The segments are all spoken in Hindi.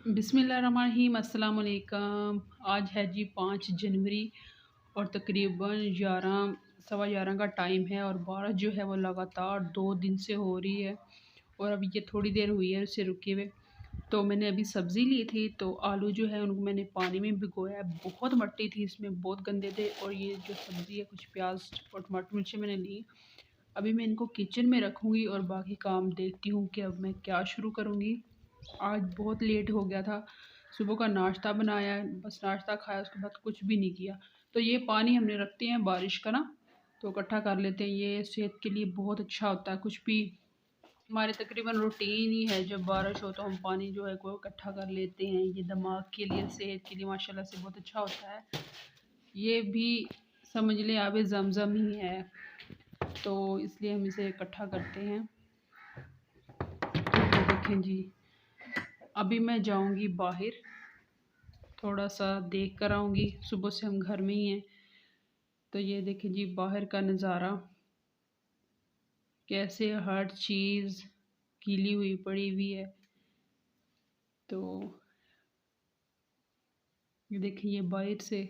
बिस्मिल्लाहिर्रहमानिर्रहीम, अस्सलाम वालेकुम। आज है जी 5 जनवरी और तकरीबन 11 सवा 11 का टाइम है और बारिश जो है वो लगातार 2 दिन से हो रही है और अभी ये थोड़ी देर हुई है उससे रुके हुए। तो मैंने अभी सब्ज़ी ली थी, तो आलू जो है उनको मैंने पानी में भिगोया है। बहुत मट्टी थी इसमें, बहुत गंदे थे। और ये जो सब्ज़ी है, कुछ प्याज और टमाटर मिर्ची मैंने ली। अभी मैं इनको किचन में रखूँगी और बाकी काम देखती हूँ कि अब मैं क्या शुरू करूँगी। आज बहुत लेट हो गया था। सुबह का नाश्ता बनाया है, बस नाश्ता खाया, उसके बाद कुछ भी नहीं किया। तो ये पानी हमने रखते हैं बारिश का ना, तो इकट्ठा कर लेते हैं। ये सेहत के लिए बहुत अच्छा होता है। कुछ भी हमारे तकरीबन रूटीन ही है, जब बारिश हो तो हम पानी जो है को इकट्ठा कर लेते हैं। ये दिमाग के लिए, सेहत के लिए माशाल्लाह से बहुत अच्छा होता है। ये भी समझ लें आबे ज़मज़म ही है, तो इसलिए हम इसे इकट्ठा करते हैं। तो देखें जी, अभी मैं जाऊंगी बाहर, थोड़ा सा देख कर आऊँगी। सुबह से हम घर में ही हैं। तो ये देखें जी बाहर का नज़ारा, कैसे हर चीज़ गीली हुई पड़ी हुई है। तो ये देखें, ये बाहर से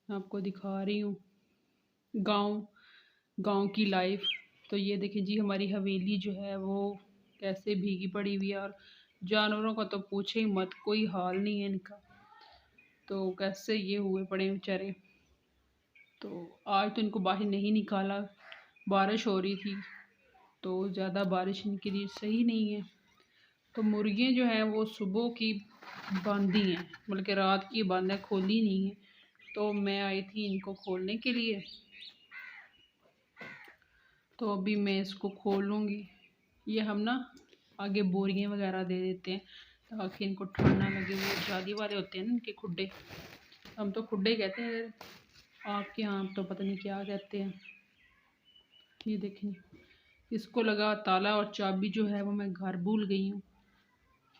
आपको दिखा रही हूँ गांव गांव की लाइफ। तो ये देखें जी हमारी हवेली जो है वो कैसे भीगी पड़ी हुई है। और जानवरों का तो पूछे ही मत, कोई हाल नहीं है इनका। तो कैसे ये हुए पड़े बेचारे। तो आज तो इनको बाहर नहीं निकाला, बारिश हो रही थी, तो ज़्यादा बारिश इनके लिए सही नहीं है। तो मुर्गियाँ जो हैं वो सुबह की बंदी हैं, बल्कि रात की बंद है, खोली नहीं है। तो मैं आई थी इनको खोलने के लिए, तो अभी मैं इसको खोल लूँगी। ये हम ना आगे बोरियां वगैरह दे देते हैं ताकि इनको ठंड ना लगे। वो जाली वाले होते हैं ना इनके खुड्डे, हम तो खुड्डे कहते हैं, आपके यहाँ तो पता नहीं क्या कहते हैं। ये देखें, इसको लगा ताला और चाबी जो है वो मैं घर भूल गई हूँ।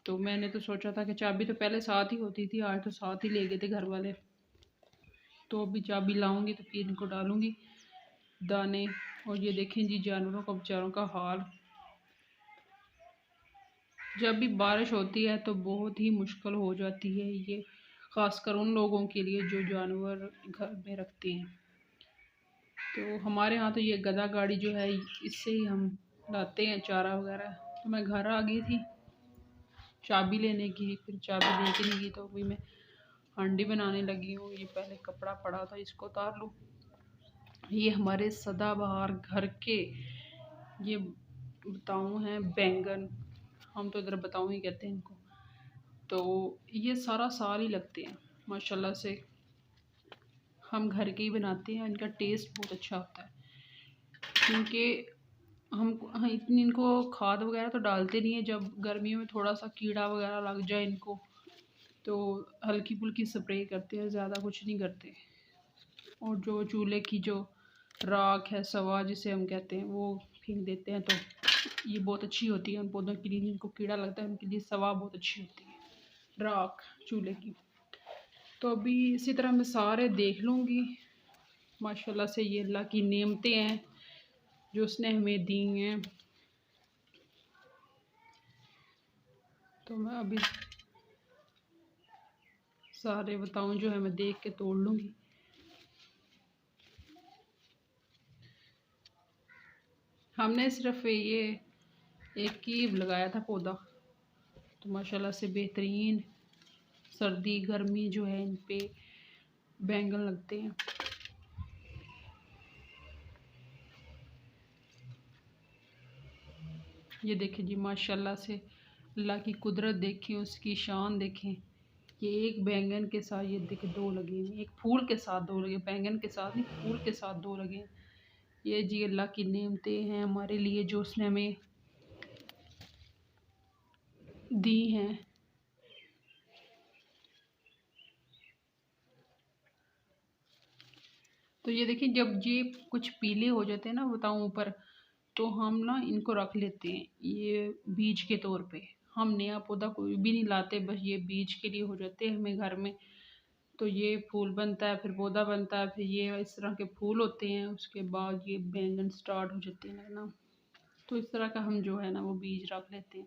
तो मैंने तो सोचा था कि चाबी तो पहले साथ ही होती थी, आज तो साथ ही ले गए थे घर वाले। तो अभी चाबी लाऊंगी तो फिर इनको डालूंगी दाने। और ये देखें जी जानवरों का, बेचारों का हाल। जब भी बारिश होती है तो बहुत ही मुश्किल हो जाती है ये, ख़ासकर उन लोगों के लिए जो जानवर घर में रखते हैं। तो हमारे यहाँ तो ये गधा गाड़ी जो है, इससे ही हम लाते हैं चारा वगैरह। तो मैं घर आ गई थी चाबी लेने की, फिर चाबी लेके नहीं गई, तो अभी मैं हांडी बनाने लगी हूँ। ये पहले कपड़ा पड़ा था, इसको उतार लूँ। ये हमारे सदाबहार घर के ये बताऊँ हैं बैंगन, हम तो इधर बताऊँ ही कहते हैं इनको। तो ये सारा साल ही लगते हैं माशाल्लाह से। हम घर के ही बनाते हैं, इनका टेस्ट बहुत अच्छा होता है। क्योंकि हम इतनी इनको खाद वगैरह तो डालते नहीं है। जब गर्मियों में थोड़ा सा कीड़ा वगैरह लग जाए इनको, तो हल्की फुल्की स्प्रे करते हैं, ज़्यादा कुछ नहीं करते। और जो चूल्हे की जो राख है, सवा जिसे हम कहते हैं, वो फेंक देते हैं। तो ये बहुत अच्छी होती है उन पौधों के लिए, जिनको कीड़ा लगता है उनके लिए सवा बहुत अच्छी होती है, राख चूल्हे की। तो अभी इसी तरह मैं सारे देख लूँगी। माशाल्लाह से ये अल्लाह की नेमतें हैं जो उसने हमें दी हैं। तो मैं अभी सारे बताऊँ जो है मैं देख के तोड़ लूँगी। हमने सिर्फ ये एक ही लगाया था पौधा, तो माशाल्लाह से बेहतरीन सर्दी गर्मी जो है इन पे बैंगन लगते हैं। ये देखें जी माशाल्लाह से, अल्लाह की कुदरत देखें, उसकी शान देखें। ये एक बैंगन के साथ ये देखें दो लगे हैं, एक फूल के साथ दो लगे, बैंगन के साथ नहीं, फूल के साथ दो लगे हैं। ये जी अल्लाह की नेमतें हैं हमारे लिए, जो उसने हमें दी हैं। तो ये देखिए, जब ये कुछ पीले हो जाते हैं ना, बताऊँ ऊपर, तो हम ना इनको रख लेते हैं ये बीज के तौर पे। हम नया पौधा कोई भी नहीं लाते, बस ये बीज के लिए हो जाते हैं हमें घर में। तो ये फूल बनता है, फिर पौधा बनता है, फिर ये इस तरह के फूल होते हैं, उसके बाद ये बैंगन स्टार्ट हो जाते हैं लगना। तो इस तरह का हम जो है ना वो बीज रख लेते हैं।